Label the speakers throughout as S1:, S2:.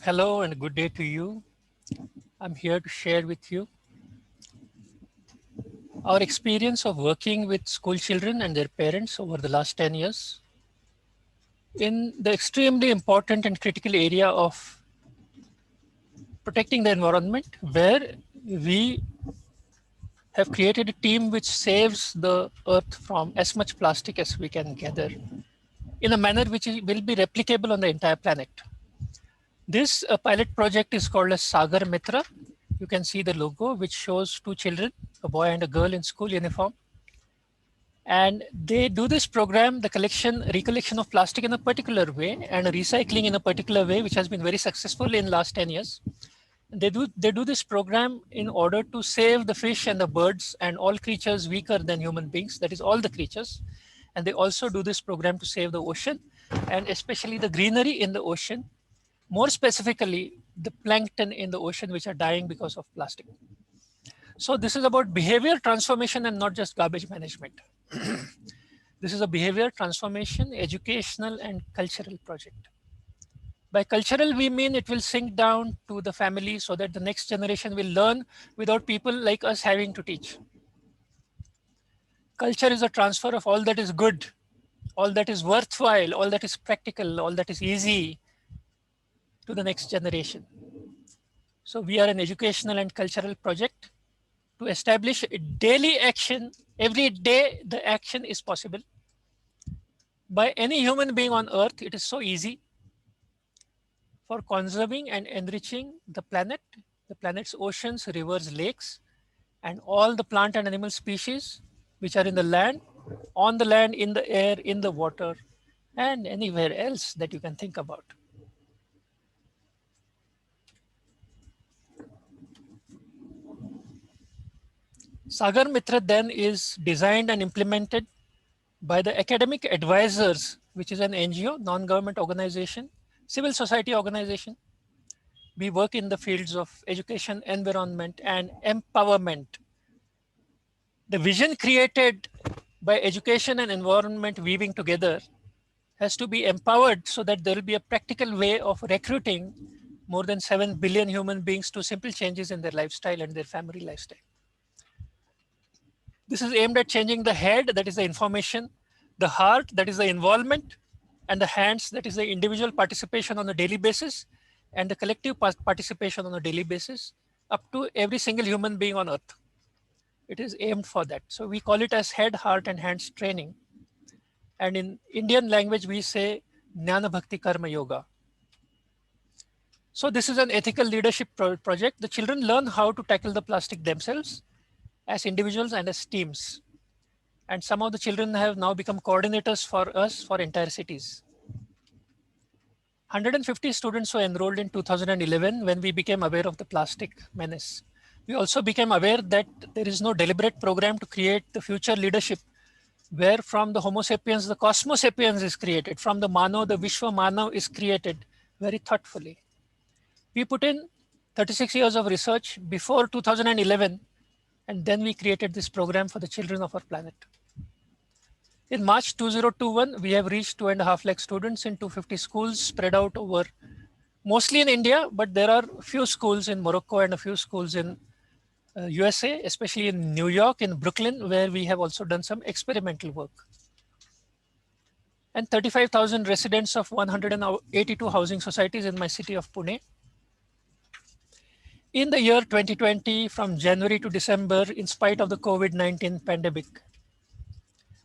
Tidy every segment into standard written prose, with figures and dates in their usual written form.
S1: Hello and good day to you. I'm here to share with you our experience of working with school children and their parents over the last 10 years in the extremely important and critical area of protecting the environment, where we have created a team which saves the earth from as much plastic as we can gather in a manner which will be replicable on the entire planet. This pilot project is called as Sagar Mitra. You can see the logo, which shows two children, a boy and a girl in school uniform. And they do this program, the recollection of plastic in a particular way and recycling in a particular way, which has been very successful in last 10 years. They do this program in order to save the fish and the birds and all creatures weaker than human beings, that is all the creatures. And they also do this program to save the ocean and especially the greenery in the ocean, more specifically the plankton in the ocean which are dying because of plastic. So this is about behavior transformation and not just garbage management. This is a behavior transformation, educational and cultural project. By cultural, we mean it will sink down to the family so that the next generation will learn without people like us having to teach. Culture is a transfer of all that is good, all that is worthwhile, all that is practical, all that is easy to the next generation. So we are an educational and cultural project to establish daily action. Every day, the action is possible. By any human being on earth, it is so easy for conserving and enriching the planet, the planet's oceans, rivers, lakes, and all the plant and animal species which are in the land, on the land, in the air, in the water, and anywhere else that you can think about. Sagar Mitra then is designed and implemented by the Academic Advisors, which is an NGO, non-government organization, civil society organization. We work in the fields of education, environment, and empowerment. The vision created by education and environment weaving together has to be empowered so that there will be a practical way of recruiting more than 7 billion human beings to simple changes in their lifestyle and their family lifestyle. This is aimed at changing the head, that is the information, the heart, that is the involvement, and the hands, that is the individual participation on a daily basis, and the collective participation on a daily basis, up to every single human being on earth. It is aimed for that. So we call it as head, heart, and hands training. And in Indian language, we say Jnana Bhakti Karma Yoga. So this is an ethical leadership project. The children learn how to tackle the plastic themselves as individuals and as teams. And some of the children have now become coordinators for us for entire cities. 150 students were enrolled in 2011 when we became aware of the plastic menace. We also became aware that there is no deliberate program to create the future leadership where from the Homo sapiens, the Cosmo sapiens is created. From the Mano, the Vishwa Manav is created very thoughtfully. We put in 36 years of research before 2011, and then we created this program for the children of our planet. In March 2021, we have reached 2.5 lakh students in 250 schools spread out over mostly in India, but there are a few schools in Morocco and a few schools in USA, especially in New York, in Brooklyn, where we have also done some experimental work. And 35,000 residents of 182 housing societies in my city of Pune. In the year 2020, from January to December, in spite of the COVID-19 pandemic,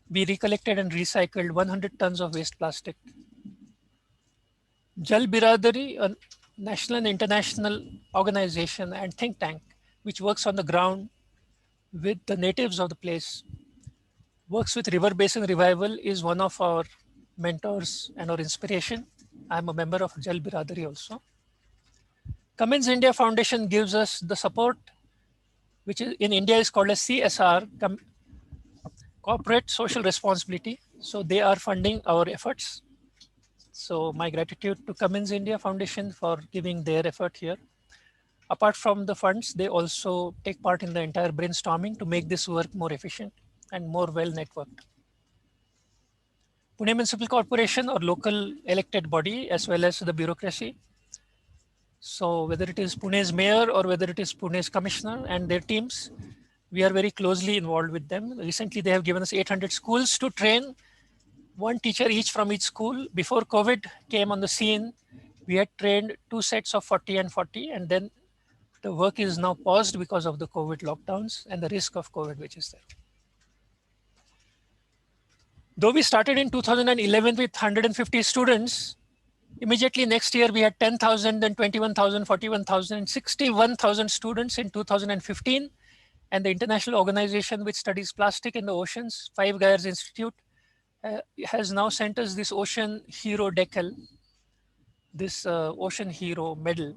S1: we recollected and recycled 100 tons of waste plastic. Jal Biradari, a national and international organization and think tank, which works on the ground with the natives of the place, works with River Basin Revival, is one of our mentors and our inspiration. I'm a member of Jal Biradari also. Cummins India Foundation gives us the support, which is in India is called as CSR, Corporate Social Responsibility. So they are funding our efforts. So my gratitude to Cummins India Foundation for giving their effort here. Apart from the funds, they also take part in the entire brainstorming to make this work more efficient and more well networked. Pune Municipal Corporation, or local elected body, as well as the bureaucracy, So whether it is Pune's mayor or whether it is Pune's commissioner and their teams, we are very closely involved with them. Recently, they have given us 800 schools to train one teacher each from each school. Before COVID came on the scene, we had trained 2 sets of 40 and 40, and then the work is now paused because of the COVID lockdowns and the risk of COVID, which is there. Though we started in 2011 with 150 students, immediately next year we had 10,000, then 21,000, 41,000, and 61,000 students in 2015. And the international organization which studies plastic in the oceans, Five Gyres Institute, has now sent us this Ocean Hero Decal, this Ocean Hero medal,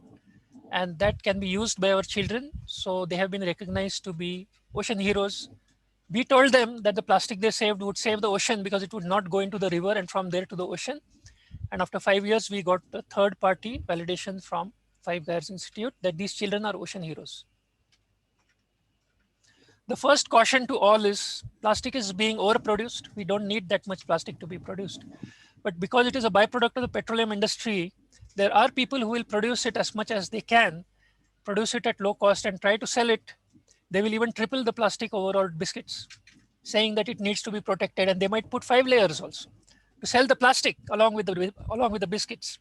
S1: and that can be used by our children. So they have been recognized to be ocean heroes. We told them that the plastic they saved would save the ocean because it would not go into the river and from there to the ocean. And after 5 years, we got a third party validation from Five Gyres Institute that these children are ocean heroes. The first caution to all is plastic is being overproduced. We don't need that much plastic to be produced. But because it is a byproduct of the petroleum industry, there are people who will produce it as much as they can, produce it at low cost and try to sell it. They will even triple the plastic overall biscuits, saying that it needs to be protected. And they might put 5 layers also to sell the plastic along with the biscuits.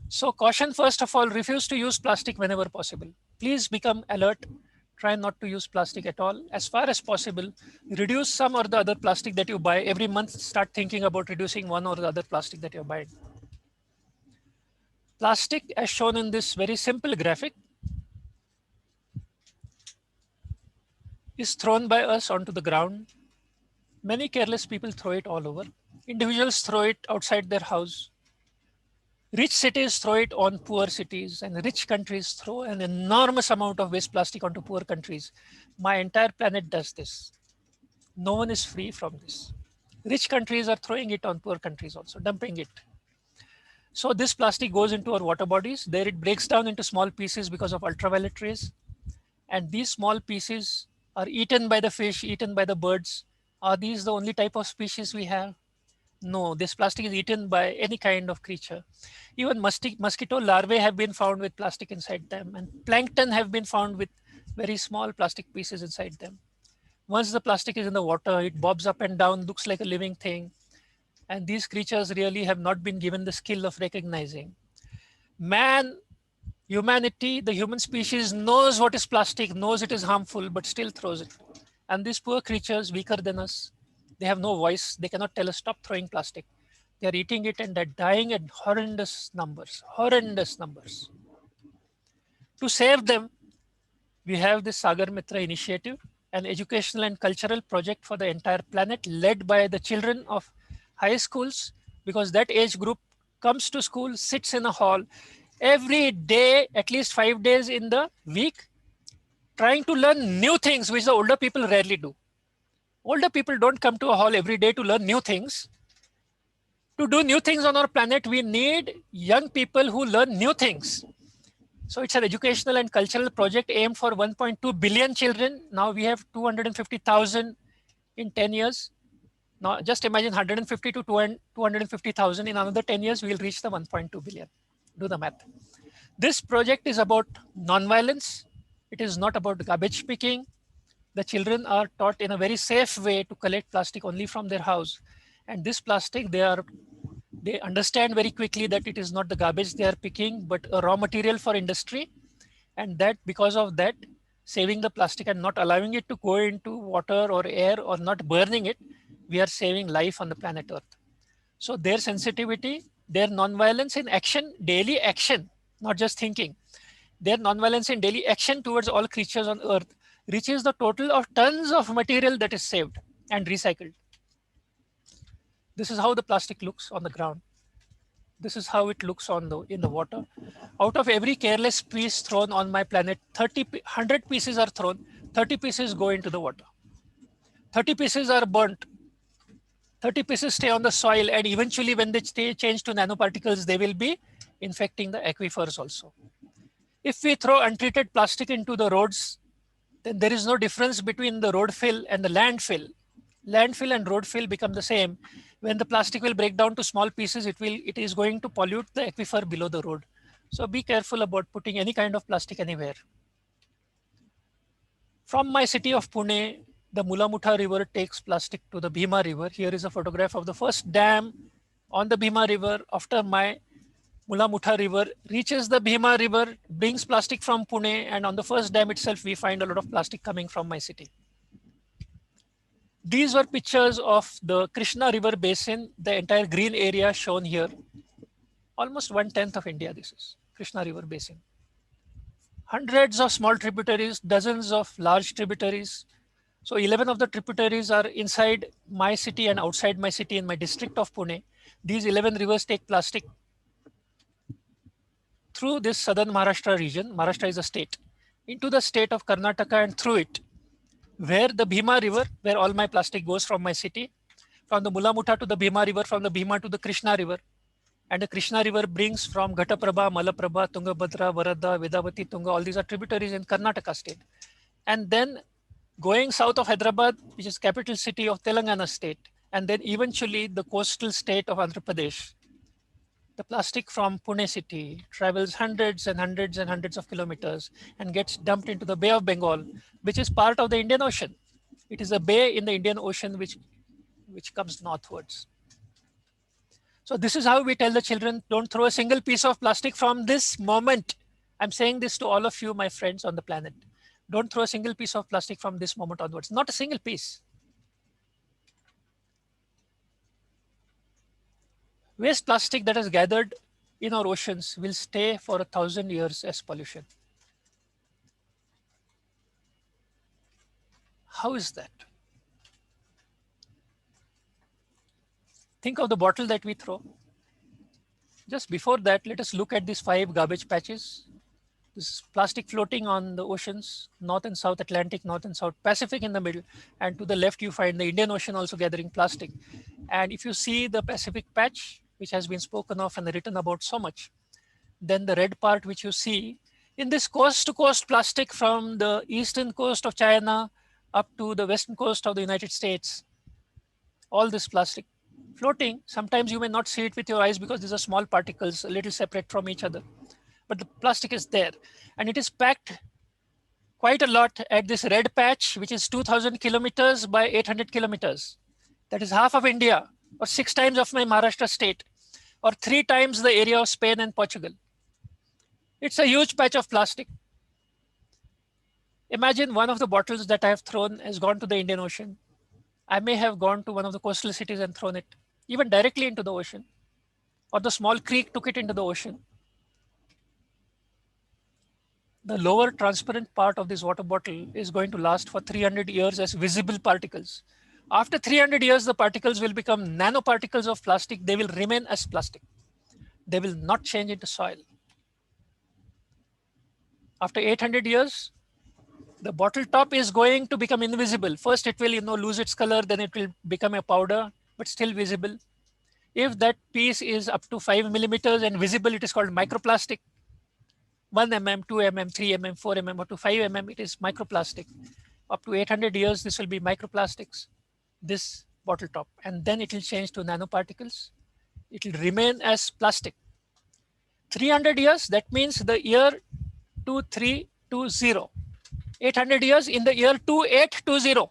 S1: So caution, first of all, refuse to use plastic whenever possible. Please become alert. Try not to use plastic at all. As far as possible, reduce some or the other plastic that you buy. Every month, start thinking about reducing one or the other plastic that you're buying. Plastic, as shown in this very simple graphic, is thrown by us onto the ground. Many careless people throw it all over. Individuals throw it outside their house. Rich cities throw it on poor cities, and rich countries throw an enormous amount of waste plastic onto poor countries. My entire planet does this. No one is free from this. Rich countries are throwing it on poor countries also, dumping it. So this plastic goes into our water bodies. There it breaks down into small pieces because of ultraviolet rays. And these small pieces are eaten by the fish, eaten by the birds. Are these the only type of species we have? No, this plastic is eaten by any kind of creature. Even mosquito larvae have been found with plastic inside them, and plankton have been found with very small plastic pieces inside them. Once the plastic is in the water, it bobs up and down, looks like a living thing. And these creatures really have not been given the skill of recognizing. Humanity, the human species knows what is plastic, knows it is harmful, but still throws it. And these poor creatures, weaker than us, they have no voice. They cannot tell us, stop throwing plastic. They are eating it and they're dying at horrendous numbers, horrendous numbers. To save them, we have this Sagar Mitra initiative, an educational and cultural project for the entire planet led by the children of high schools, because that age group comes to school, sits in a hall every day, at least 5 days in the week, trying to learn new things, which the older people rarely do. Older people don't come to a hall every day to learn new things. To do new things on our planet, we need young people who learn new things. So it's an educational and cultural project aimed for 1.2 billion children. Now we have 250,000 in 10 years. Now just imagine 150 to 250,000. In another 10 years, we'll reach the 1.2 billion. Do the math. This project is about non-violence. It is not about garbage picking. The children are taught in a very safe way to collect plastic only from their house. And this plastic, they understand very quickly that it is not the garbage they are picking, but a raw material for industry. And that because of that, saving the plastic and not allowing it to go into water or air or not burning it, we are saving life on the planet Earth. So their sensitivity, their non-violence in action, daily action, not just thinking, their non-violence in daily action towards all creatures on Earth reaches the total of tons of material that is saved and recycled. This is how the plastic looks on the ground. This is how it looks in the water. Out of every careless piece thrown on my planet, 100 pieces are thrown, 30 pieces go into the water. 30 pieces are burnt. 30 pieces stay on the soil, and eventually when they change to nanoparticles, they will be infecting the aquifers also. If we throw untreated plastic into the roads, then there is no difference between the road fill and the landfill. Landfill and road fill become the same. When the plastic will break down to small pieces, it is going to pollute the aquifer below the road. So be careful about putting any kind of plastic anywhere. From my city of Pune, the Mulamutha River takes plastic to the Bhima River. Here is a photograph of the first dam on the Bhima River. After my Mulamutha River reaches the Bhima River, brings plastic from Pune, and on the first dam itself, we find a lot of plastic coming from my city. These were pictures of the Krishna River basin, the entire green area shown here. Almost 1/10 of India, this is Krishna River basin. Hundreds of small tributaries, dozens of large tributaries. So 11 of the tributaries are inside my city and outside my city in my district of Pune. These 11 rivers take plastic through this southern Maharashtra region. Maharashtra is a state, into the state of Karnataka and through it, where the Bhima River, where all my plastic goes from my city, from the Mulamutha to the Bhima River, from the Bhima to the Krishna River. And the Krishna River brings from Ghataprabha, Malaprabha, Tungabhadra, Varada, Vedavati, Tunga, all these are tributaries in Karnataka state. And then going south of Hyderabad, which is capital city of Telangana state, and then eventually the coastal state of Andhra Pradesh. The plastic from Pune city travels hundreds and hundreds and hundreds of kilometers and gets dumped into the Bay of Bengal, which is part of the Indian Ocean. It is a bay in the Indian Ocean which comes northwards. So this is how we tell the children, don't throw a single piece of plastic from this moment. I'm saying this to all of you, my friends on the planet. Don't throw a single piece of plastic from this moment onwards. Not a single piece. Waste plastic that is gathered in our oceans will stay for 1,000 years as pollution. How is that? Think of the bottle that we throw. Just before that, let us look at these 5 garbage patches. This is plastic floating on the oceans, North and South Atlantic, North and South Pacific in the middle. And to the left, you find the Indian Ocean also gathering plastic. And if you see the Pacific patch, which has been spoken of and written about so much, then the red part which you see, in this coast to coast plastic from the eastern coast of China up to the western coast of the United States, all this plastic floating. Sometimes you may not see it with your eyes because these are small particles, a little separate from each other. But the plastic is there and it is packed quite a lot at this red patch, which is 2,000 kilometers by 800 kilometers. That is half of India, or 6 times of my Maharashtra state, or 3 times the area of Spain and Portugal. It's a huge patch of plastic. Imagine one of the bottles that I have thrown has gone to the Indian Ocean. I may have gone to one of the coastal cities and thrown it, even directly into the ocean, or the small creek took it into the ocean. The lower transparent part of this water bottle is going to last for 300 years as visible particles. After 300 years, the particles will become nanoparticles of plastic. They will remain as plastic. They will not change into soil. After 800 years, the bottle top is going to become invisible. First, it will lose its color, then it will become a powder, but still visible. If that piece is up to 5 millimeters and visible, it is called microplastic. 1 mm, 2 mm, 3 mm, 4 mm, up to 5 mm, it is microplastic. Up to 800 years, this will be microplastics, this bottle top. And then it will change to nanoparticles. It will remain as plastic. 300 years, that means the year 2320. 800 years, in the year 2820,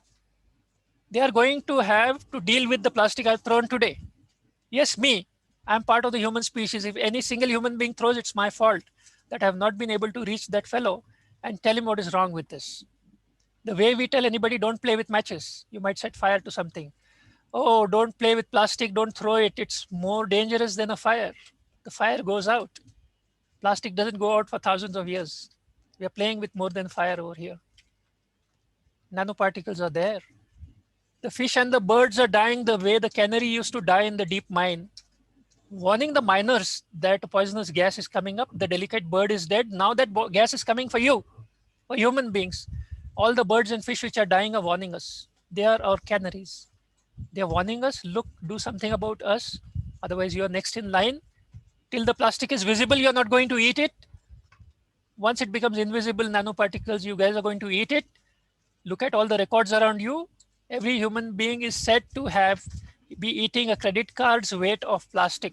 S1: they are going to have to deal with the plastic I've thrown today. Yes, me, I'm part of the human species. If any single human being throws, it's my fault that I have not been able to reach that fellow and tell him what is wrong with this. The way we tell anybody, don't play with matches. You might set fire to something. Oh, don't play with plastic, don't throw it. It's more dangerous than a fire. The fire goes out. Plastic doesn't go out for thousands of years. We are playing with more than fire over here. Nanoparticles are there. The fish and the birds are dying the way the canary used to die in the deep mine, warning the miners that a poisonous gas is coming up. The delicate bird is dead. Now that gas is coming for you, for human beings. All the birds and fish which are dying are warning us. They are our canaries. They are warning us, look, do something about us. Otherwise, you are next in line. Till the plastic is visible, you are not going to eat it. Once it becomes invisible, nanoparticles, you guys are going to eat it. Look at all the records around you. Every human being is said to be eating a credit card's weight of plastic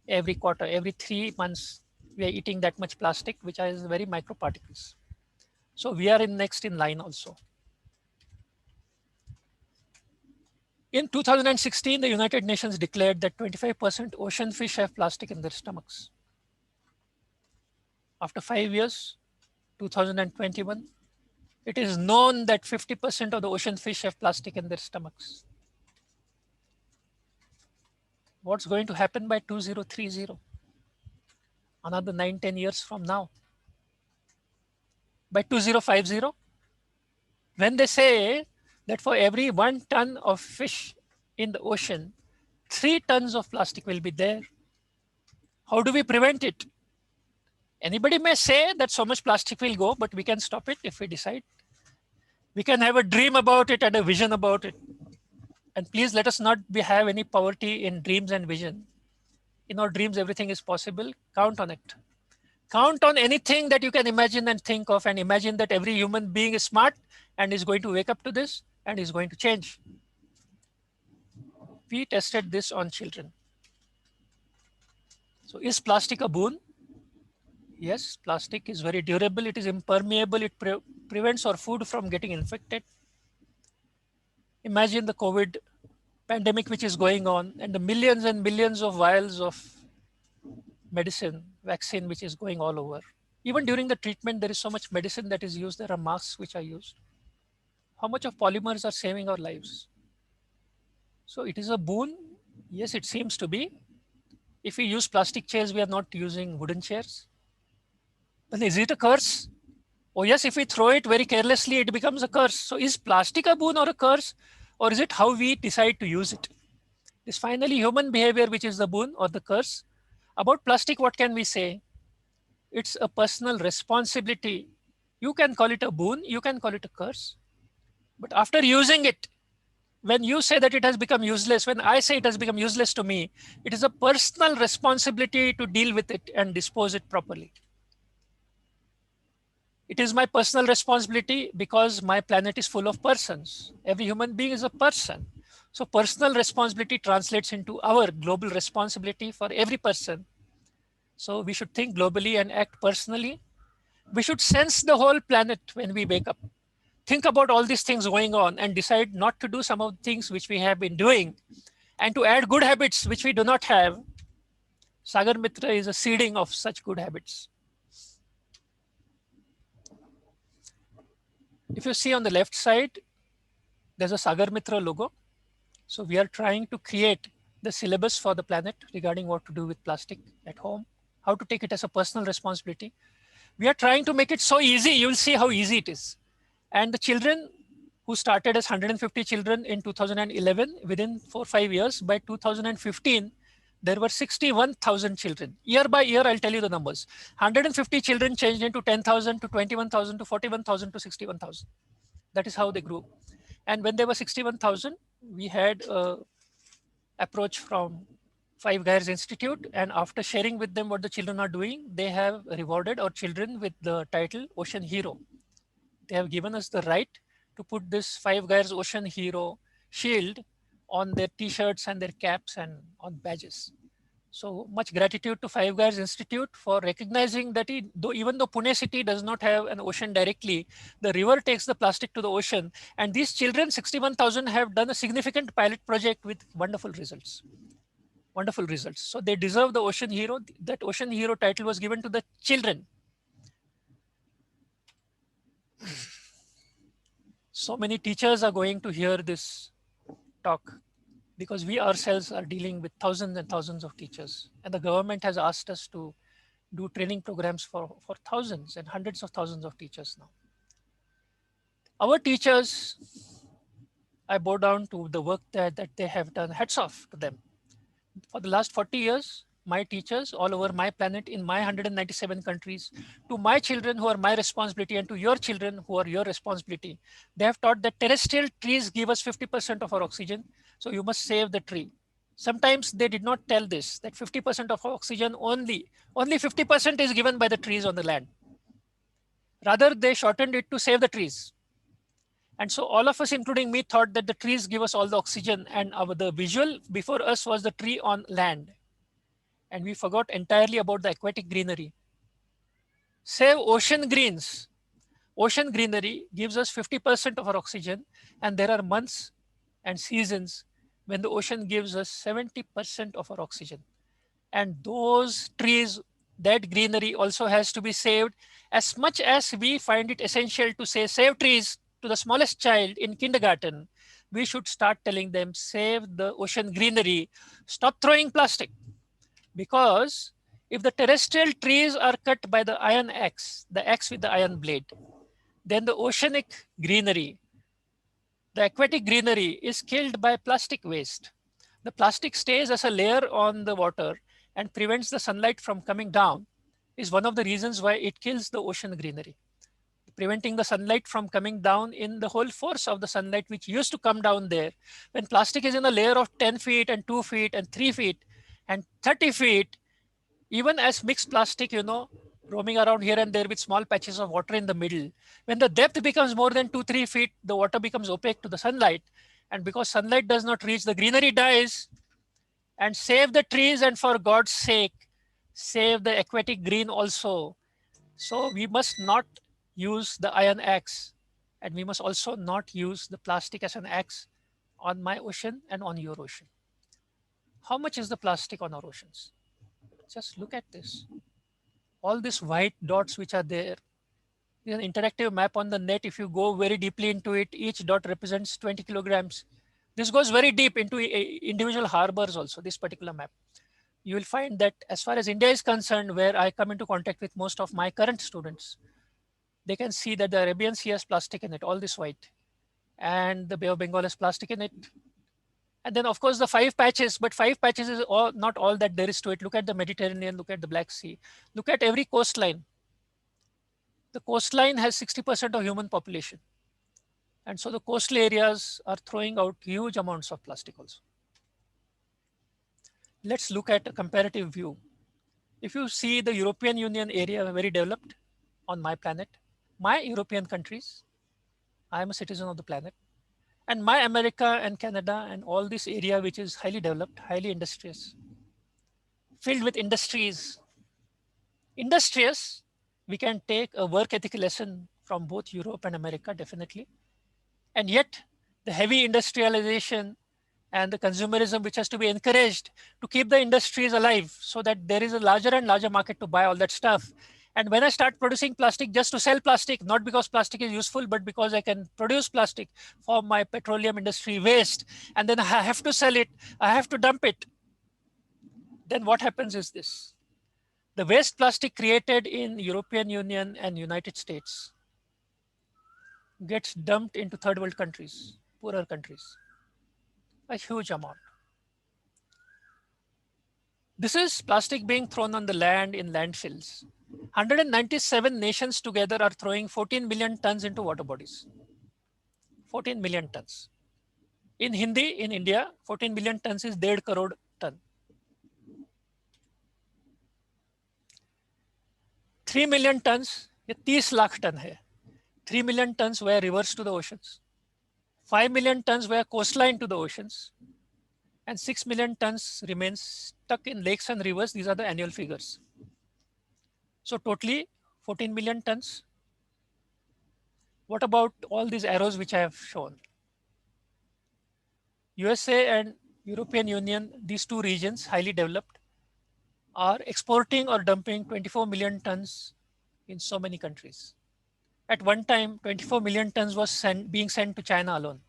S1: every quarter, every 3 months. we are eating that much plastic, which is very microparticles. So we are next in line also. In 2016, the United Nations declared that 25% ocean fish have plastic in their stomachs. After 5 years, 2021, it is known that 50% of the ocean fish have plastic in their stomachs. What's going to happen by 2030? Another 9-10 years from now. By 2050, when they say that for every 1 ton of fish in the ocean, 3 tons of plastic will be there. How do we prevent it? Anybody may say that so much plastic will go, but we can stop it if we decide. We can have a dream about it and a vision about it. And please let us not have any poverty in dreams and vision. In our dreams, everything is possible. Count on it. Count on anything that you can imagine and think of, and imagine that every human being is smart and is going to wake up to this and is going to change. We tested this on children. So is plastic a boon? Yes, plastic is very durable. It is impermeable. It prevents our food from getting infected. Imagine the COVID pandemic which is going on and the millions and millions of vials of medicine, vaccine, which is going all over. Even during the treatment, there is so much medicine that is used. There are masks which are used. How much of polymers are saving our lives? So it is a boon. Yes, it seems to be. If we use plastic chairs, we are not using wooden chairs. Then is it a curse? Oh yes, if we throw it very carelessly, it becomes a curse. So is plastic a boon or a curse? Or is it how we decide to use it? It's finally human behavior which is the boon or the curse. About plastic, what can we say? It's a personal responsibility. You can call it a boon, you can call it a curse. But after using it, when you say that it has become useless, when I say it has become useless to me, it is a personal responsibility to deal with it and dispose it properly. It is my personal responsibility because my planet is full of persons. Every human being is a person. So personal responsibility translates into our global responsibility for every person. So we should think globally and act personally. We should sense the whole planet when we wake up. Think about all these things going on and decide not to do some of the things which we have been doing and to add good habits which we do not have. Sagar Mitra is a seeding of such good habits. If you see on the left side, there's a Sagar Mitra logo. So we are trying to create the syllabus for the planet regarding what to do with plastic at home, how to take it as a personal responsibility. We are trying to make it so easy, you'll see how easy it is. And the children who started as 150 children in 2011, within 4 or 5 years, by 2015, there were 61,000 children. Year by year, I'll tell you the numbers. 150 children changed into 10,000 to 21,000 to 41,000 to 61,000. That is how they grew. And when they were 61,000, we had an approach from Five Guys Institute. And after sharing with them what the children are doing, they have rewarded our children with the title Ocean Hero. They have given us the right to put this Five Guys Ocean Hero shield on their t-shirts and their caps and on badges. So much gratitude to Five Guys Institute for recognizing that even though Pune city does not have an ocean directly, the river takes the plastic to the ocean. And these children, 61,000, have done a significant pilot project with wonderful results. Wonderful results. So they deserve the Ocean Hero. That Ocean Hero title was given to the children. So many teachers are going to hear this talk because we ourselves are dealing with thousands and thousands of teachers. And the government has asked us to do training programs for thousands and hundreds of thousands of teachers now. Our teachers, I bow down to the work that they have done. Hats off to them. For the last 40 years, my teachers all over my planet in my 197 countries, to my children who are my responsibility and to your children who are your responsibility, they have taught that terrestrial trees give us 50% of our oxygen. So you must save the tree. Sometimes they did not tell this, that 50% of oxygen only 50% is given by the trees on the land. Rather, they shortened it to save the trees. And so all of us, including me, thought that the trees give us all the oxygen, and the visual before us was the tree on land. And we forgot entirely about the aquatic greenery. Save ocean greens. Ocean greenery gives us 50% of our oxygen, and there are months and seasons when the ocean gives us 70% of our oxygen. And those trees, that greenery also has to be saved. As much as we find it essential to say save trees to the smallest child in kindergarten, we should start telling them save the ocean greenery, stop throwing plastic. Because if the terrestrial trees are cut by the iron axe, the axe with the iron blade, then the oceanic greenery, the aquatic greenery is killed by plastic waste. The plastic stays as a layer on the water and prevents the sunlight from coming down, is one of the reasons why it kills the ocean greenery. Preventing the sunlight from coming down in the whole force of the sunlight which used to come down there. When plastic is in a layer of 10 feet and 2 feet and 3 feet and 30 feet, even as mixed plastic, roaming around here and there with small patches of water in the middle. When the depth becomes more than 2-3 feet, the water becomes opaque to the sunlight. And because sunlight does not reach, the greenery dies. And save the trees, and for God's sake, save the aquatic green also. So we must not use the iron axe, and we must also not use the plastic as an axe on my ocean and on your ocean. How much is the plastic on our oceans? Just look at this. All these white dots which are there, is an interactive map on the net. If you go very deeply into it, each dot represents 20 kilograms. This goes very deep into individual harbors also, this particular map. You will find that as far as India is concerned, where I come into contact with most of my current students, they can see that the Arabian Sea has plastic in it, all this white. And the Bay of Bengal has plastic in it. And then, of course, the 5 patches, but 5 patches is not all that there is to it. Look at the Mediterranean, look at the Black Sea, look at every coastline. The coastline has 60% of human population. And so the coastal areas are throwing out huge amounts of plastic also. Let's look at a comparative view. If you see the European Union area, very developed on my planet, my European countries, I am a citizen of the planet, and my America and Canada and all this area which is highly developed, highly industrious, filled with industries. Industrious, we can take a work ethic lesson from both Europe and America, definitely. And yet, the heavy industrialization and the consumerism which has to be encouraged to keep the industries alive so that there is a larger and larger market to buy all that stuff. And when I start producing plastic just to sell plastic, not because plastic is useful, but because I can produce plastic for my petroleum industry waste, and then I have to sell it, I have to dump it, then what happens is this. The waste plastic created in European Union and United States gets dumped into third world countries, poorer countries, a huge amount. This is plastic being thrown on the land in landfills. 197 nations together are throwing 14 million tons into water bodies. 14 million tons. In Hindi, in India, 14 million tons is 1.5 crore ton. 3 million tons, ये 30 lakh ton है. 3 million tons were rivers to the oceans. 5 million tons were coastline to the oceans. And 6 million tons remains stuck in lakes and rivers. These are the annual figures. So totally 14 million tons. What about all these arrows which I have shown? USA and European Union, these two regions, highly developed, are exporting or dumping 24 million tons in so many countries. At one time, 24 million tons was being sent to China alone.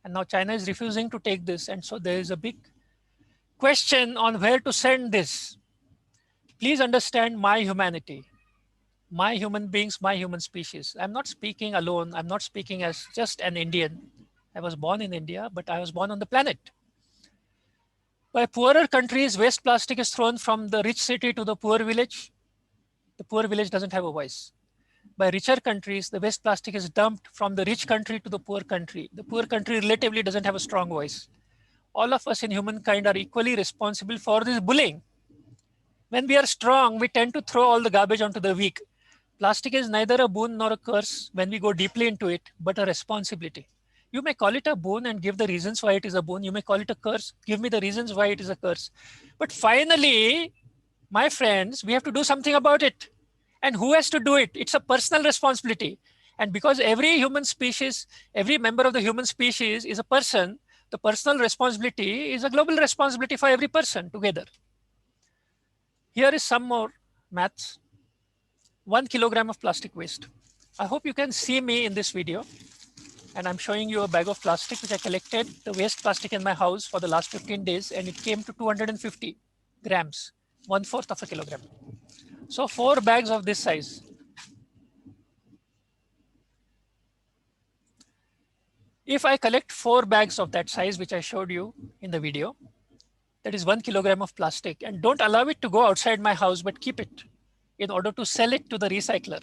S1: And now China is refusing to take this. And so there is a big question on where to send this. Please understand my humanity, my human beings, my human species. I'm not speaking alone. I'm not speaking as just an Indian. I was born in India, but I was born on the planet. By poorer countries, waste plastic is thrown from the rich city to the poor village. The poor village doesn't have a voice. By richer countries, the waste plastic is dumped from the rich country to the poor country. The poor country relatively doesn't have a strong voice. All of us in humankind are equally responsible for this bullying. When we are strong, we tend to throw all the garbage onto the weak. Plastic is neither a boon nor a curse when we go deeply into it, but a responsibility. You may call it a boon and give the reasons why it is a boon. You may call it a curse, give me the reasons why it is a curse. But finally, my friends, we have to do something about it. And who has to do it? It's a personal responsibility. And because every human species, every member of the human species is a person, the personal responsibility is a global responsibility for every person together. Here is some more maths. 1 kilogram of plastic waste. I hope you can see me in this video. And I'm showing you a bag of plastic which I collected the waste plastic in my house for the last 15 days, and it came to 250 grams, 1/4 of a kilogram. So 4 bags of this size. If I collect 4 bags of that size, which I showed you in the video, that is 1 kilogram of plastic, and don't allow it to go outside my house, but keep it in order to sell it to the recycler.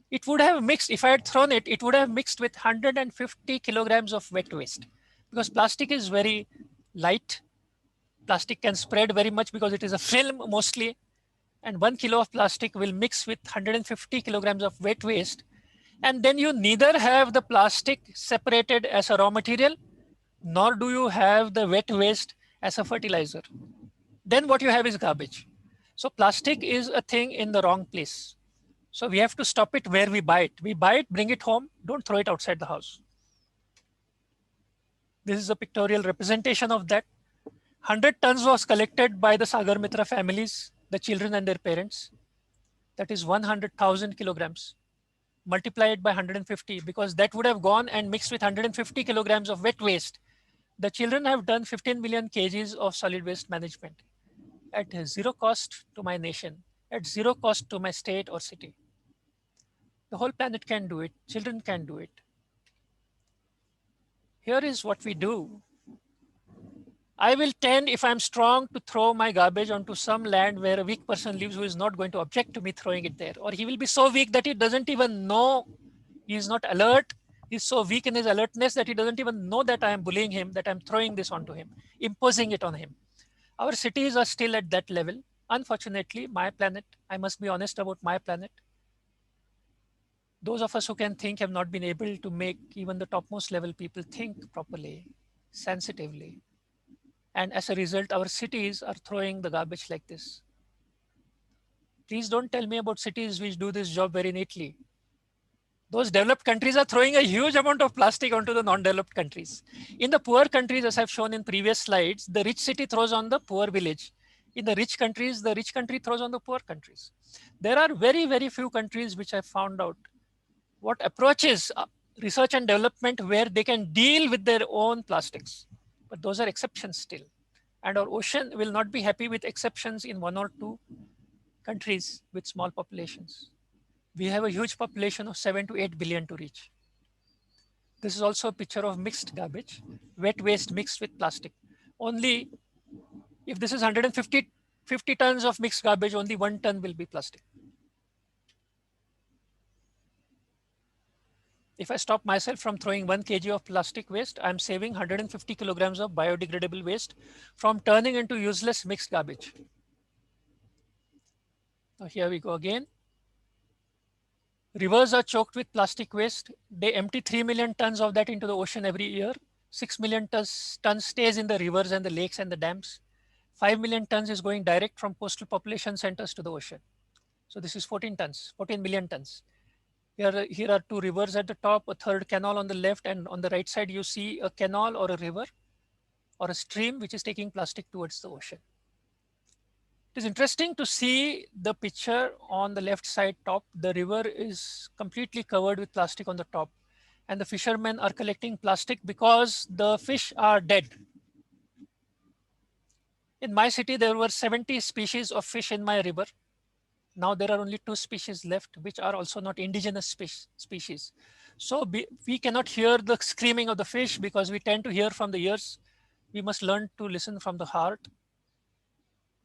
S1: It would have mixed, if I had thrown it, it would have mixed with 150 kilograms of wet waste, because plastic is very light. Plastic can spread very much because it is a film mostly, and 1 kilo of plastic will mix with 150 kilograms of wet waste. And then you neither have the plastic separated as a raw material, nor do you have the wet waste as a fertilizer. Then what you have is garbage. So plastic is a thing in the wrong place. So we have to stop it where we buy it. We buy it, bring it home, don't throw it outside the house. This is a pictorial representation of that. 100 tons was collected by the Sagar Mitra families, the children and their parents. That is 100,000 kilograms. Multiply it by 150, because that would have gone and mixed with 150 kilograms of wet waste. The children have done 15 million kgs of solid waste management at zero cost to my nation, at zero cost to my state or city. The whole planet can do it. Children can do it. Here is what we do. I will tend, if I'm strong, to throw my garbage onto some land where a weak person lives who is not going to object to me throwing it there. Or he will be so weak that he doesn't even know, he is not alert. He's so weak in his alertness that he doesn't even know that I am bullying him, that I'm throwing this onto him, imposing it on him. Our cities are still at that level. Unfortunately, my planet, I must be honest about my planet. Those of us who can think have not been able to make even the topmost level people think properly, sensitively. And as a result, our cities are throwing the garbage like this. Please don't tell me about cities which do this job very neatly. Those developed countries are throwing a huge amount of plastic onto the non-developed countries. In the poor countries, as I've shown in previous slides, the rich city throws on the poor village. In the rich countries, the rich country throws on the poor countries. There are very, very few countries which I found out what approaches research and development where they can deal with their own plastics. But those are exceptions still. And our ocean will not be happy with exceptions in 1 or 2 countries with small populations. We have a huge population of 7 to 8 billion to reach. This is also a picture of mixed garbage, wet waste mixed with plastic. Only if this is 150 tons of mixed garbage, only 1 ton will be plastic. If I stop myself from throwing 1 kg of plastic waste, I'm saving 150 kilograms of biodegradable waste from turning into useless mixed garbage. Now here we go again. Rivers are choked with plastic waste. They empty 3 million tons of that into the ocean every year. 6 million tons stays in the rivers and the lakes and the dams. 5 million tons is going direct from coastal population centers to the ocean. So this is 14 million tons. Here are 2 rivers at the top, a 3rd canal on the left, and on the right side, you see a canal or a river or a stream which is taking plastic towards the ocean. It is interesting to see the picture on the left side top. The river is completely covered with plastic on the top, and the fishermen are collecting plastic because the fish are dead. In my city, there were 70 species of fish in my river. Now there are only 2 species left, which are also not indigenous species. So we cannot hear the screaming of the fish because we tend to hear from the ears. We must learn to listen from the heart.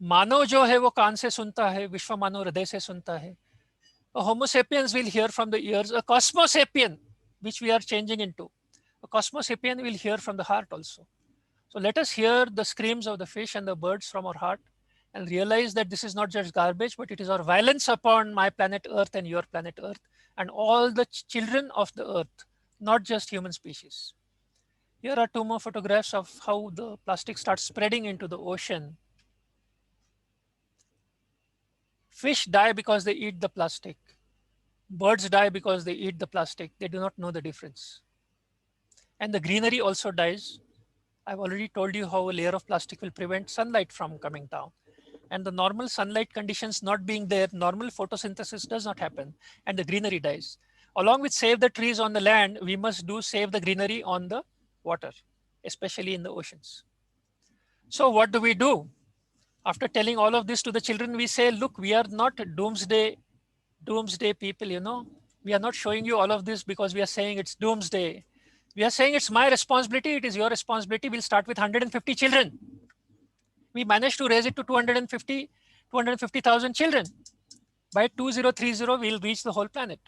S1: मानव जो है वो कान से सुनता है, विश्व मानव हृदय से सुनता है. A Homo sapiens will hear from the ears. A Cosmo sapien, which we are changing into, a Cosmo sapien will hear from the heart also. So let us hear the screams of the fish and the birds from our heart and realize that this is not just garbage, but it is our violence upon my planet Earth and your planet Earth and all the children of the Earth, not just human species. Here are 2 more photographs of how the plastic starts spreading into the ocean. Fish die because they eat the plastic. Birds die because they eat the plastic. They do not know the difference. And the greenery also dies. I've already told you how a layer of plastic will prevent sunlight from coming down. And the normal sunlight conditions not being there, normal photosynthesis does not happen, and the greenery dies. Along with save the trees on the land, we must do save the greenery on the water, especially in the oceans. So what do we do? After telling all of this to the children, we say, look, we are not doomsday people, you know. We are not showing you all of this because we are saying it's doomsday. We are saying it's my responsibility, it is your responsibility. We'll start with 150 children. We managed to raise it to 250,000 children. By 2030, we'll reach the whole planet.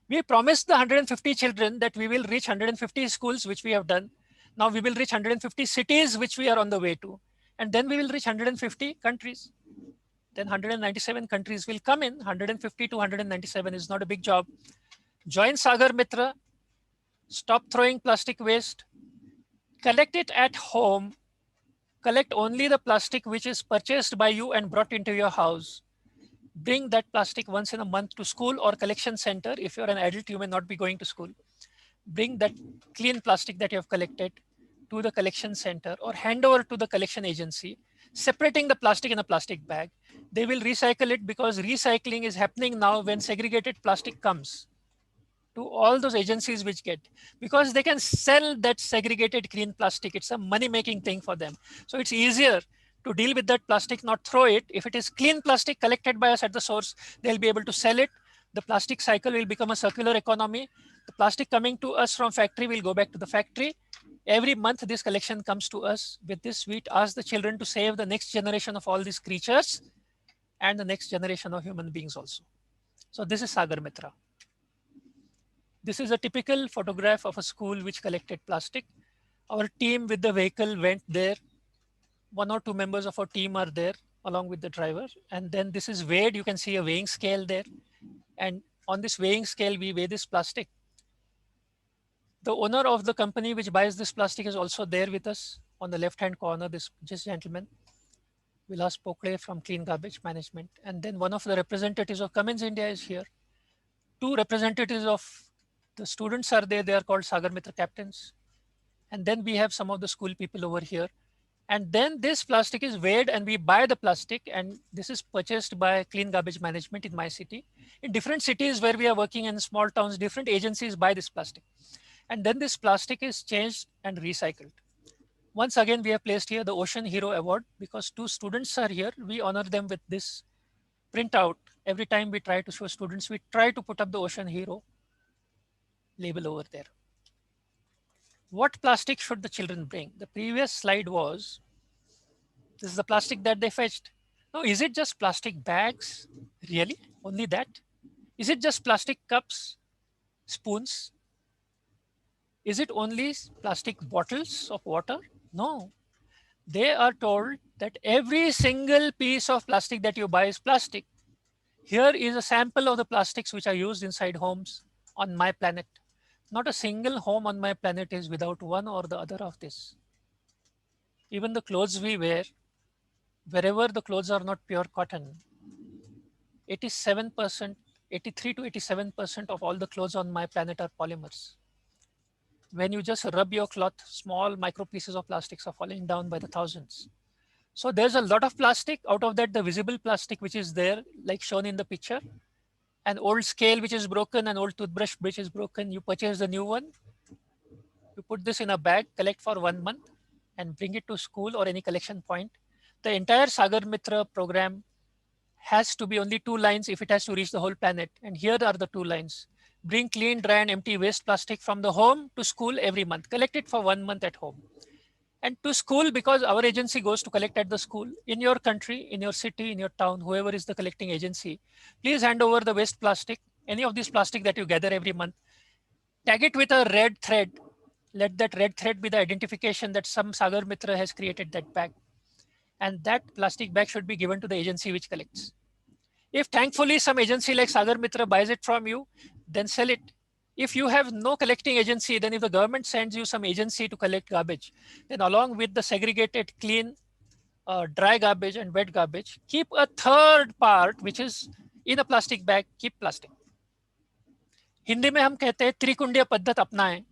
S1: We promised the 150 children that we will reach 150 schools, which we have done. Now we will reach 150 cities, which we are on the way to. And then we will reach 150 countries. Then 197 countries will come in. 150 to 197 is not a big job. Join Sagar Mitra. Stop throwing plastic waste. Collect it at home. Collect only the plastic which is purchased by you and brought into your house. Bring that plastic once in a month to school or collection center. If you're an adult, you may not be going to school. Bring that clean plastic that you have collected to the collection center or hand over to the collection agency, separating the plastic in a plastic bag. They will recycle it because recycling is happening now when segregated plastic comes to all those agencies which get, because they can sell that segregated clean plastic. It's a money-making thing for them. So it's easier to deal with that plastic, not throw it. If it is clean plastic collected by us at the source, they'll be able to sell it. The plastic cycle will become a circular economy. The plastic coming to us from factory will go back to the factory. Every month, this collection comes to us. With this, we ask the children to save the next generation of all these creatures and the next generation of human beings also. So this is Sagar Mitra. This is a typical photograph of a school which collected plastic. Our team with the vehicle went there. 1 or 2 members of our team are there along with the driver. And then this is weighed. You can see a weighing scale there. And on this weighing scale, we weigh this plastic. The owner of the company which buys this plastic is also there with us on the left-hand corner, this gentleman, Vilas Pokle from Clean Garbage Management. And then one of the representatives of Cummins India is here. 2 representatives of the students are there. They are called Sagar Mitra captains. And then we have some of the school people over here. And then this plastic is weighed and we buy the plastic, and this is purchased by Clean Garbage Management in my city. In different cities where we are working in small towns, different agencies buy this plastic. And then this plastic is changed and recycled. Once again, we have placed here the Ocean Hero Award because 2 students are here. We honor them with this printout. Every time we try to show students, we try to put up the Ocean Hero label over there. What plastic should the children bring? The previous slide was, this is the plastic that they fetched. Now, is it just plastic bags? Really? Only that? Is it just plastic cups, spoons? Is it only plastic bottles of water? No. They are told that every single piece of plastic that you buy is plastic. Here is a sample of the plastics which are used inside homes on my planet. Not a single home on my planet is without one or the other of this. Even the clothes we wear, wherever the clothes are not pure cotton, 87%, 83 to 87% of all the clothes on my planet are polymers. When you just rub your cloth, small micro pieces of plastics are falling down by the thousands. So there's a lot of plastic. Out of that, the visible plastic which is there, like shown in the picture, an old scale which is broken, an old toothbrush which is broken, you purchase the new one. You put this in a bag, collect for 1 month and bring it to school or any collection point. The entire Sagar Mitra program has to be only 2 lines if it has to reach the whole planet. And here are the 2 lines. Bring clean, dry and empty waste plastic from the home to school every month. Collect it for 1 month at home. And to school, because our agency goes to collect at the school, in your country, in your city, in your town, whoever is the collecting agency, please hand over the waste plastic, any of this plastic that you gather every month. Tag it with a red thread. Let that red thread be the identification that some Sagar Mitra has created that bag. And that plastic bag should be given to the agency which collects. If thankfully some agency like Sagar Mitra buys it from you, then sell it. If you have no collecting agency, then if the government sends you some agency to collect garbage, then along with the segregated clean dry garbage and wet garbage. Keep a third part which is in a plastic bag. Keep plastic. Hindi में हम कहते हैं त्रिकुंडीय पद्धत अपनाएं.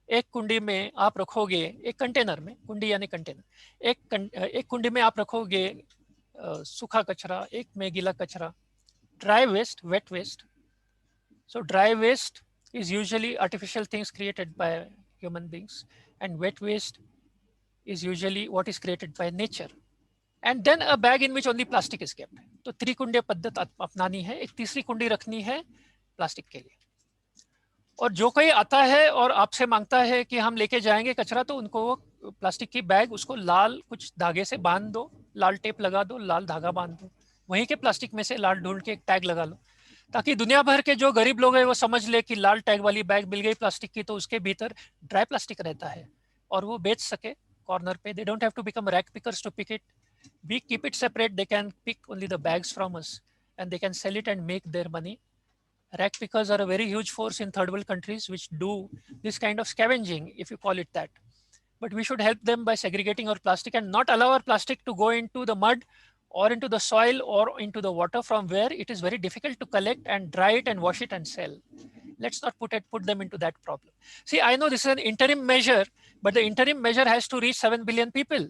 S1: एक कुंडी में आप रखोगे, एक कंटेनर में, कुंडी यानी कंटेनर, एक कुंडी में आप रखोगे सूखा कचरा, एक में गीला कचरा. Dry waste, wet waste. So dry waste is usually artificial things created by human beings, and wet waste is usually what is created by nature. And then a bag in which only plastic is kept. तो त्रिकुंडीय पद्धत अपनानी है. एक तीसरी कुंडी रखनी है plastic के लिए. और जो कोई आता है और आपसे मांगता है कि हम लेके जाएंगे कचरा, तो उनको वो प्लास्टिक की बैग, उसको लाल कुछ धागे से बांध दो, लाल टेप लगा दो, लाल धागा बांध दो, वहीं के प्लास्टिक में से लाल ढूंढ के एक टैग लगा लो, ताकि दुनिया भर के जो गरीब लोग हैं वो समझ ले कि लाल टैग वाली बैग मिल गई प्लास्टिक की, तो उसके भीतर ड्राई प्लास्टिक रहता है और वो बेच सके कॉर्नर पे. They don't have to become rack pickers to pick it. We keep it separate. They can pick only the bags from us and they can sell it and make their money. Rack pickers are a very huge force in third world countries which do this kind of scavenging, if you call it that. But we should help them by segregating our plastic and not allow our plastic to go into the mud or into the soil or into the water, from where it is very difficult to collect and dry it and wash it and sell. Let's not put them into that problem. See, I know this is an interim measure, but the interim measure has to reach 7 billion people.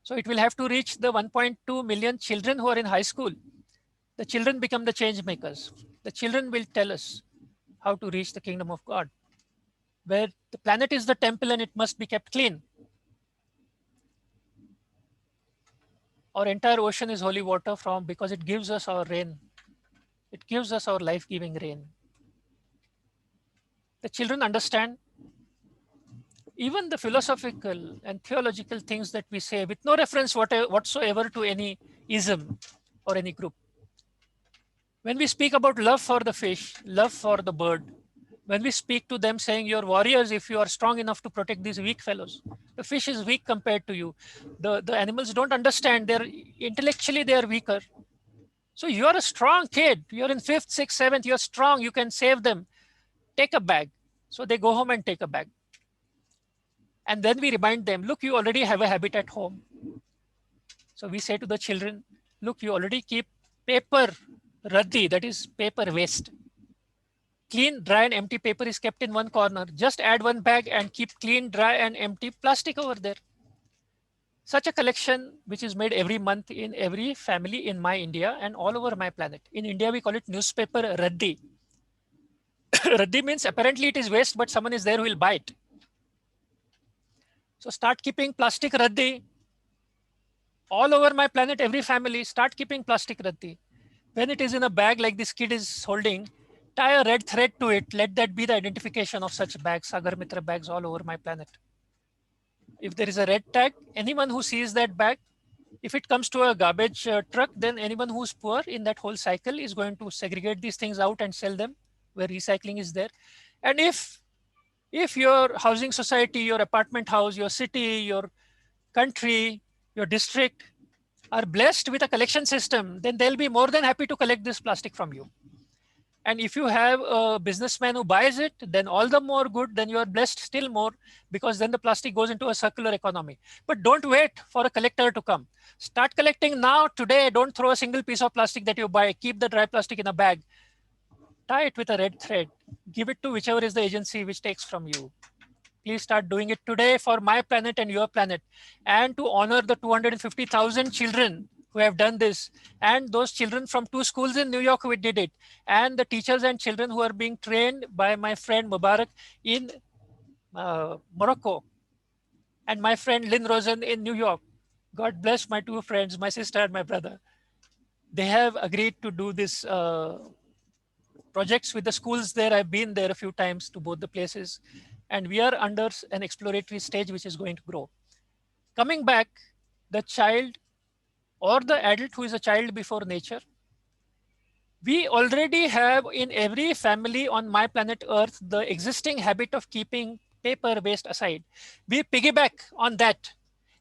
S1: So it will have to reach the 1.2 million children who are in high school. The children become the change makers. The children will tell us how to reach the kingdom of God, where the planet is the temple and it must be kept clean. Our entire ocean is holy water because it gives us our rain. It gives us our life-giving rain. The children understand even the philosophical and theological things that we say with no reference whatsoever to any ism or any group. When we speak about love for the fish, love for the bird, when we speak to them saying, you're warriors if you are strong enough to protect these weak fellows. The fish is weak compared to you. The animals don't understand. Intellectually, they are weaker. So you're a strong kid. You're in 5th, 6th, 7th. You're strong. You can save them. Take a bag. So they go home and take a bag. And then we remind them, look, you already have a habit at home. So we say to the children, look, you already keep paper raddi, that is paper waste. Clean, dry and empty paper is kept in one corner. Just add one bag and keep clean, dry and empty plastic over there. Such a collection which is made every month in every family in my India and all over my planet. In India, we call it newspaper raddi. Raddi means apparently it is waste, but someone is there who will buy it. So start keeping plastic raddi. All over my planet, every family, start keeping plastic raddi. When it is in a bag like this kid is holding, tie a red thread to it. Let that be the identification of such bags, Sagar Mitra bags all over my planet. If there is a red tag, anyone who sees that bag, if it comes to a garbage truck, then anyone who's poor in that whole cycle is going to segregate these things out and sell them where recycling is there. And if your housing society, your apartment house, your city, your country, your district are blessed with a collection system, then they'll be more than happy to collect this plastic from you. And if you have a businessman who buys it, then all the more good, then you are blessed still more, because then the plastic goes into a circular economy. But don't wait for a collector to come. Start collecting now, today. Don't throw a single piece of plastic that you buy. Keep the dry plastic in a bag. Tie it with a red thread. Give it to whichever is the agency which takes from you. Please start doing it today for my planet and your planet, and to honor the 250,000 children who have done this, and those children from 2 schools in New York who did it, and the teachers and children who are being trained by my friend Mubarak in Morocco, and my friend Lynn Rosen in New York. God bless my 2 friends, my sister and my brother. They have agreed to do this projects with the schools there. I've been there a few times to both the places. And we are under an exploratory stage which is going to grow. Coming back, the child or the adult who is a child before nature, we already have in every family on my planet Earth the existing habit of keeping paper waste aside. We piggyback on that.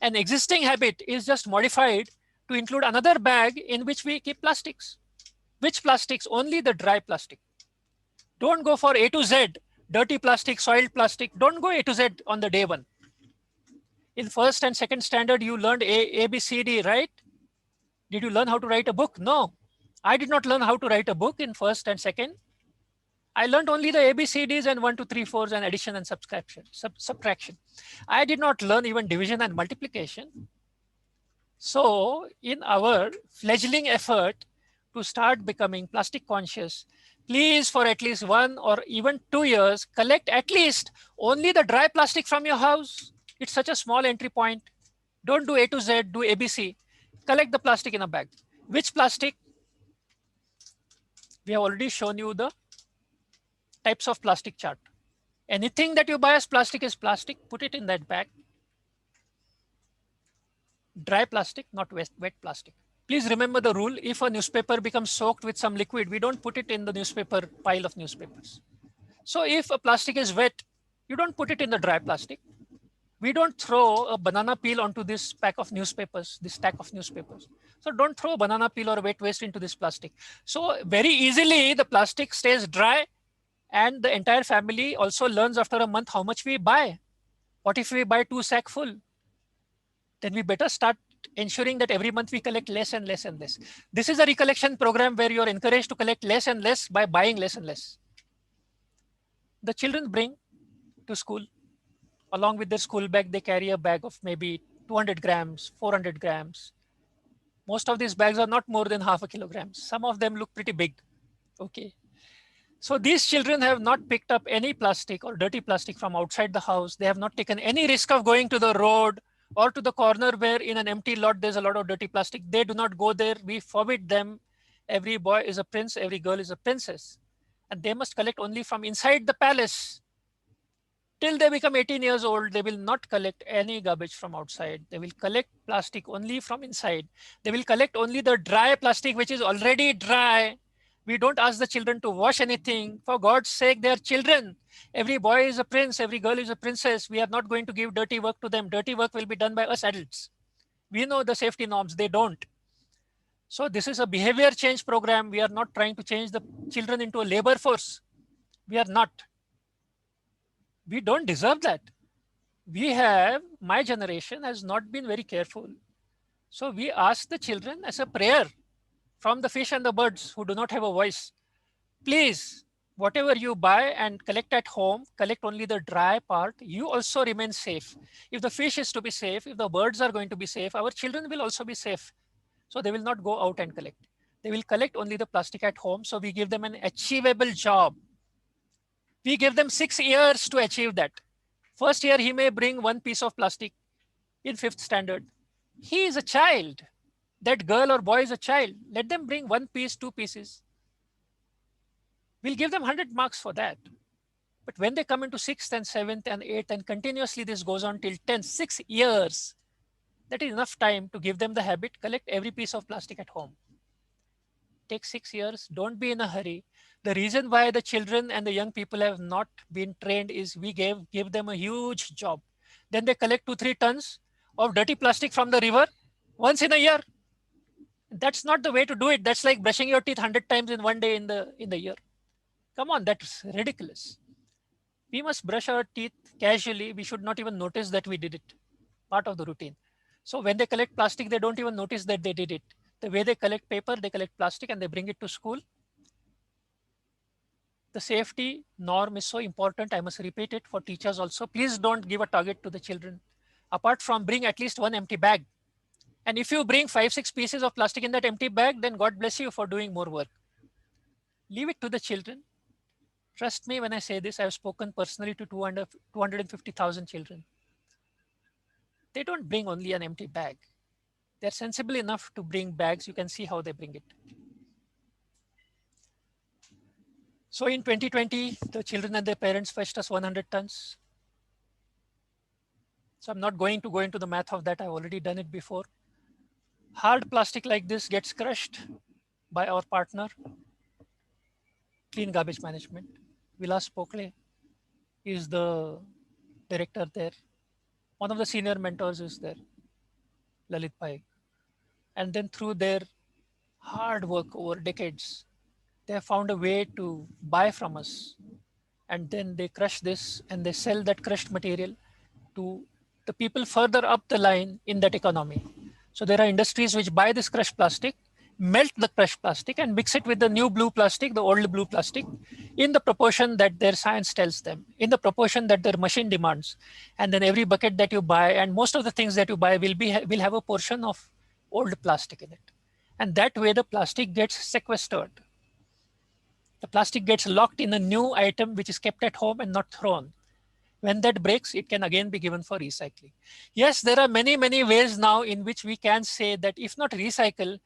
S1: An existing habit is just modified to include another bag in which we keep plastics. Which plastics? Only the dry plastic. Don't go for A to Z. Dirty plastic, soiled plastic. Don't go A to Z on the day one. In first and second standard, you learned A, B, C, D, right? Did you learn how to write a book? No. I did not learn how to write a book in first and second. I learned only the ABCDs and 1, 2, 3, 4s and addition and subtraction. I did not learn even division and multiplication. So in our fledgling effort to start becoming plastic conscious, please for at least 1 or even 2 years, collect at least only the dry plastic from your house. It's such a small entry point. Don't do A to Z, do ABC. Collect the plastic in a bag. Which plastic? We have already shown you the types of plastic chart. Anything that you buy as plastic is plastic. Put it in that bag. Dry plastic, not wet plastic. Please remember the rule. If a newspaper becomes soaked with some liquid, we don't put it in the newspaper pile of newspapers. So if a plastic is wet, you don't put it in the dry plastic. We don't throw a banana peel onto this pack of newspapers, this stack of newspapers. So don't throw banana peel or wet waste into this plastic. So very easily the plastic stays dry, and the entire family also learns after a month how much we buy. What if we buy 2 sacks full? Then we better start ensuring that every month we collect less and less and less. This is a recollection program where you're encouraged to collect less and less by buying less and less. The children bring to school, along with their school bag, they carry a bag of maybe 200 grams, 400 grams. Most of these bags are not more than half a kilogram. Some of them look pretty big. Okay. So these children have not picked up any plastic or dirty plastic from outside the house. They have not taken any risk of going to the road or to the corner where in an empty lot there's a lot of dirty plastic. They do not go there. We forbid them. Every boy is a prince, every girl is a princess. And they must collect only from inside the palace. Till they become 18 years old, they will not collect any garbage from outside. They will collect plastic only from inside. They will collect only the dry plastic, which is already dry. We don't ask the children to wash anything. For God's sake, they are children. Every boy is a prince, every girl is a princess. We are not going to give dirty work to them. Dirty work will be done by us adults. We know the safety norms, they don't. So this is a behavior change program. We are not trying to change the children into a labor force. We are not. We don't deserve that. My generation has not been very careful. So we ask the children as a prayer from the fish and the birds who do not have a voice. Please, whatever you buy and collect at home, collect only the dry part. You also remain safe. If the fish is to be safe, if the birds are going to be safe, our children will also be safe. So they will not go out and collect. They will collect only the plastic at home. So we give them an achievable job. We give them 6 years to achieve that. First year, he may bring 1 piece of plastic in 5th standard. He is a child. That girl or boy is a child. Let them bring 1 piece, 2 pieces. We'll give them 100 marks for that. But when they come into 6th and 7th and 8th, and continuously this goes on till 10th, 6 years, that is enough time to give them the habit, collect every piece of plastic at home. Take 6 years, don't be in a hurry. The reason why the children and the young people have not been trained is we give them a huge job. Then they collect 2-3 tons of dirty plastic from the river once in a year. That's not the way to do it. That's like brushing your teeth 100 times in one day in the year. Come on, that's ridiculous. We must brush our teeth casually. We should not even notice that we did it. Part of the routine. So when they collect plastic, they don't even notice that they did it. The way they collect paper, they collect plastic and they bring it to school. The safety norm is so important. I must repeat it for teachers also. Please don't give a target to the children. Apart from bring at least 1 empty bag. And if you bring 5-6 pieces of plastic in that empty bag, then God bless you for doing more work. Leave it to the children. Trust me when I say this, I have spoken personally to 250,000 children. They don't bring only an empty bag. They're sensible enough to bring bags. You can see how they bring it. So in 2020, the children and their parents fetched us 100 tons. So I'm not going to go into the math of that. I've already done it before. Hard plastic like this gets crushed by our partner, Clean Garbage Management. Vilas Pokle is the director there. One of the senior mentors is there, Lalit Pai. And then through their hard work over decades, they have found a way to buy from us. And then they crush this and they sell that crushed material to the people further up the line in that economy. So there are industries which buy this crushed plastic, melt the crushed plastic and mix it with the new blue plastic, the old blue plastic, in the proportion that their science tells them, in the proportion that their machine demands. And then every bucket that you buy and most of the things that you buy will have a portion of old plastic in it. And that way the plastic gets sequestered. The plastic gets locked in a new item which is kept at home and not thrown. When that breaks, it can again be given for recycling. Yes, there are many, many ways now in which we can say that if not recycle,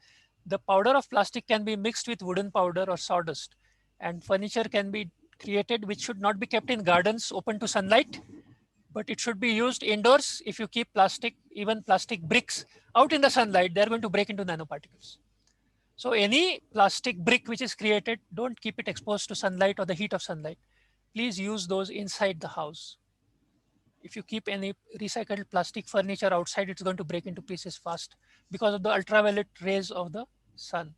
S1: the powder of plastic can be mixed with wooden powder or sawdust, and furniture can be created which should not be kept in gardens open to sunlight, but it should be used indoors. If you keep plastic, even plastic bricks out in the sunlight, they're going to break into nanoparticles. So any plastic brick which is created, don't keep it exposed to sunlight or the heat of sunlight. Please use those inside the house. If you keep any recycled plastic furniture outside, it's going to break into pieces fast because of the ultraviolet rays of the sun.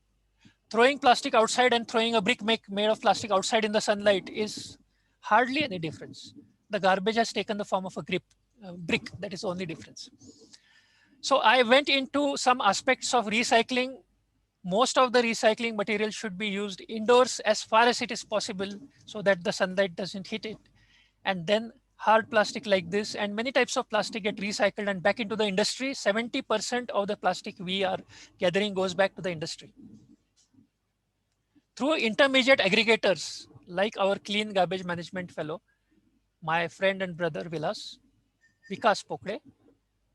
S1: Throwing plastic outside and throwing a brick made of plastic outside in the sunlight is hardly any difference. The garbage has taken the form of a brick. That is the only difference. So I went into some aspects of recycling. Most of the recycling material should be used indoors as far as it is possible so that the sunlight doesn't hit it. And then hard plastic like this and many types of plastic get recycled and back into the industry. 70% of the plastic we are gathering goes back to the industry. Through intermediate aggregators like our clean garbage management fellow, my friend and brother Vikas Pokre,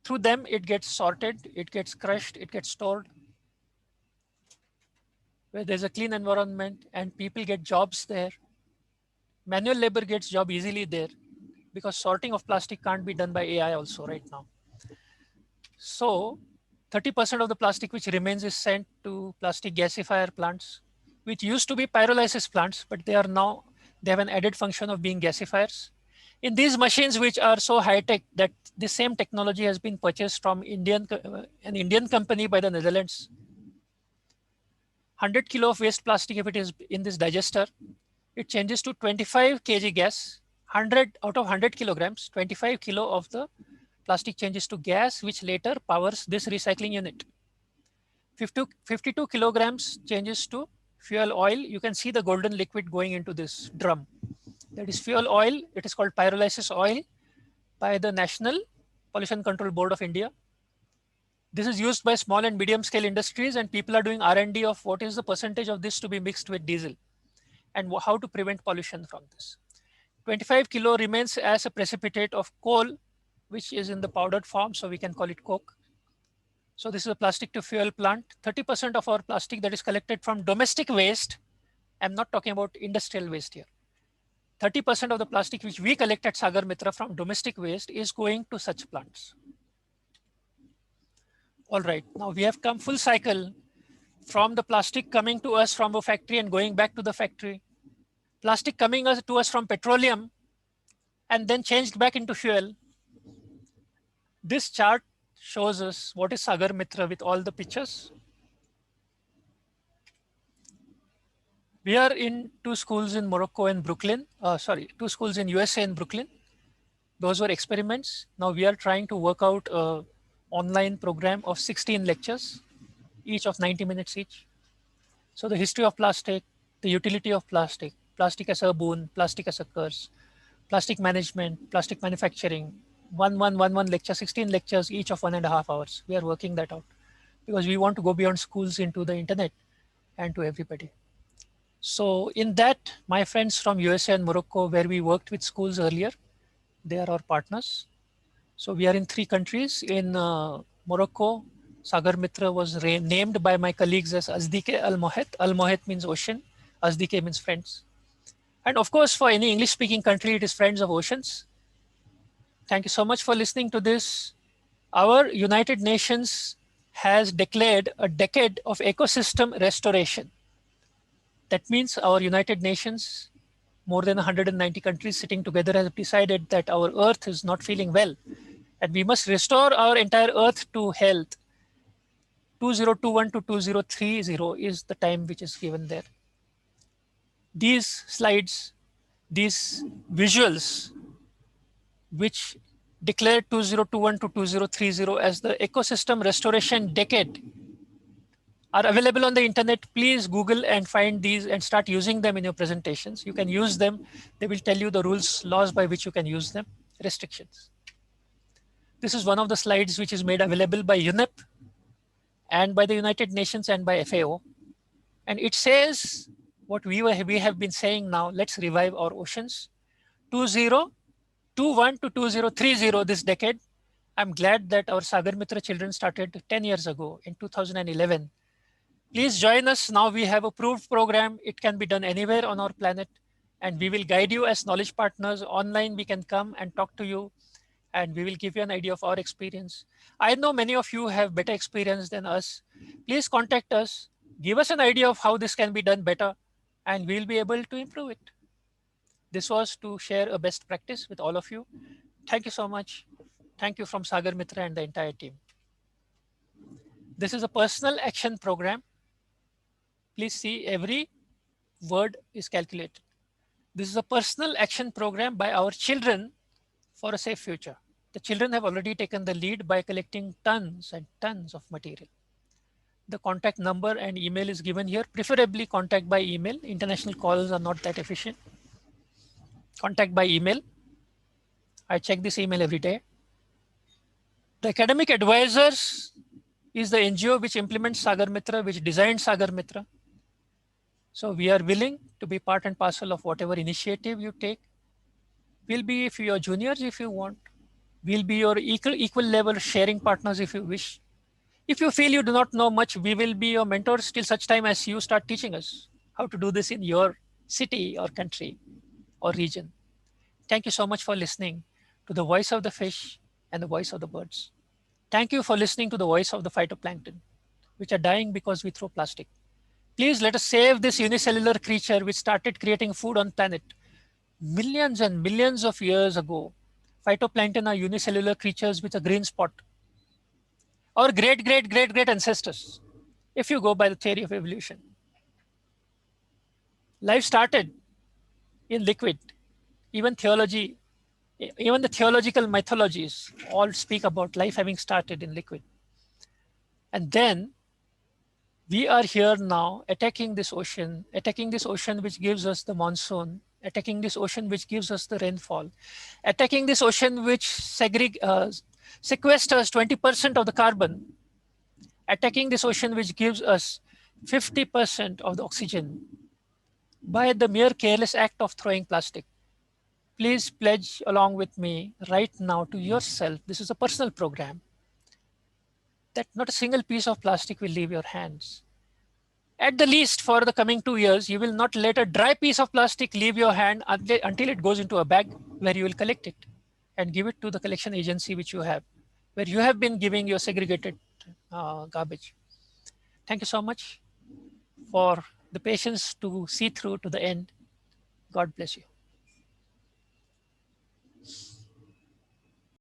S1: through them it gets sorted, it gets crushed, it gets stored, where there's a clean environment and people get jobs there. Manual labor gets job easily there because sorting of plastic can't be done by AI also right now. So 30% of the plastic which remains is sent to plastic gasifier plants, which used to be pyrolysis plants, but they have an added function of being gasifiers. In these machines, which are so high tech that the same technology has been purchased from an Indian company by the Netherlands. 100 kilo of waste plastic, if it is in this digester, it changes to 25 kg gas. 100 out of 100 kilograms, 25 kilo of the plastic changes to gas, which later powers this recycling unit. 52 kilograms changes to fuel oil. You can see the golden liquid going into this drum. That is fuel oil. It is called pyrolysis oil by the National Pollution Control Board of India. This is used by small and medium scale industries, and people are doing R&D of what is the percentage of this to be mixed with diesel and how to prevent pollution from this. 25 kilo remains as a precipitate of coal, which is in the powdered form, so we can call it coke. So this is a plastic to fuel plant. 30% of our plastic that is collected from domestic waste, I'm not talking about industrial waste here. 30% of the plastic which we collect at Sagar Mitra from domestic waste is going to such plants. All right, now we have come full cycle from the plastic coming to us from a factory and going back to the factory. Plastic coming to us from petroleum and then changed back into fuel. This chart shows us what is Sagar Mitra with all the pictures. We are in 2 schools in Morocco and Brooklyn. 2 schools in USA and Brooklyn. Those were experiments. Now we are trying to work out an online program of 16 lectures, each of 90 minutes each. So the history of plastic, the utility of plastic, plastic as a boon, plastic as a curse, plastic management, plastic manufacturing, one lecture, 16 lectures, each of 1.5 hours. We are working that out because we want to go beyond schools into the internet and to everybody. So in that, my friends from USA and Morocco, where we worked with schools earlier, they are our partners. So we are in 3 countries. In Morocco, Sagar Mitra was named by my colleagues as Azdike Al Mohet. Al Mohet means ocean. Azdike means friends. And of course, for any English speaking country, it is Friends of Oceans. Thank you so much for listening to this. Our United Nations has declared a decade of ecosystem restoration. That means our United Nations, more than 190 countries sitting together, have decided that our Earth is not feeling well and we must restore our entire Earth to health. 2021 to 2030 is the time which is given there. These slides, these visuals, which declared 2021 to 2030 as the ecosystem restoration decade are available on the internet. Please Google and find these and start using them in your presentations. You can use them. They will tell you the rules, laws by which you can use them, restrictions. This is one of the slides which is made available by UNEP and by the United Nations and by FAO. And it says what we have been saying now, let's revive our oceans. 2021 to 2030 this decade. I'm glad that our Sagar Mitra children started 10 years ago in 2011. Please join us. Now we have a approved program. It can be done anywhere on our planet. And we will guide you as knowledge partners. Online, we can come and talk to you. And we will give you an idea of our experience. I know many of you have better experience than us. Please contact us. Give us an idea of how this can be done better. And we'll be able to improve it. This was to share a best practice with all of you. Thank you so much. Thank you from Sagar Mitra and the entire team. This is a personal action program. Please see every word is calculated. This is a personal action program by our children for a safe future. The children have already taken the lead by collecting tons and tons of material. The contact number and email is given here, preferably contact by email. International calls are not that efficient. Contact by email. I check this email every day. The academic advisors is the NGO which implements Sagar Mitra, which designed Sagar Mitra. So we are willing to be part and parcel of whatever initiative you take. We'll be if you are juniors if you want. We'll be your equal level sharing partners if you wish. If you feel you do not know much, we will be your mentors till such time as you start teaching us how to do this in your city or country or region. Thank you so much for listening to the voice of the fish and the voice of the birds. Thank you for listening to the voice of the phytoplankton, which are dying because we throw plastic. Please let us save this unicellular creature which started creating food on planet millions and millions of years ago. Phytoplankton are unicellular creatures with a green spot. Our great ancestors, if you go by the theory of evolution. Life started in liquid. Even theology, even the theological mythologies all speak about life having started in liquid. And then we are here now attacking this ocean which gives us the monsoon, attacking this ocean which gives us the rainfall, attacking this ocean which sequesters 20% of the carbon, attacking this ocean which gives us 50% of the oxygen by the mere careless act of throwing plastic. Please pledge along with me right now to yourself, this is a personal program, that not a single piece of plastic will leave your hands. At the least for the coming 2 years, you will not let a dry piece of plastic leave your hand until it goes into a bag where you will collect it and give it to the collection agency which you have, where you have been giving your segregated garbage. Thank you so much for the patience to see through to the end. God bless you.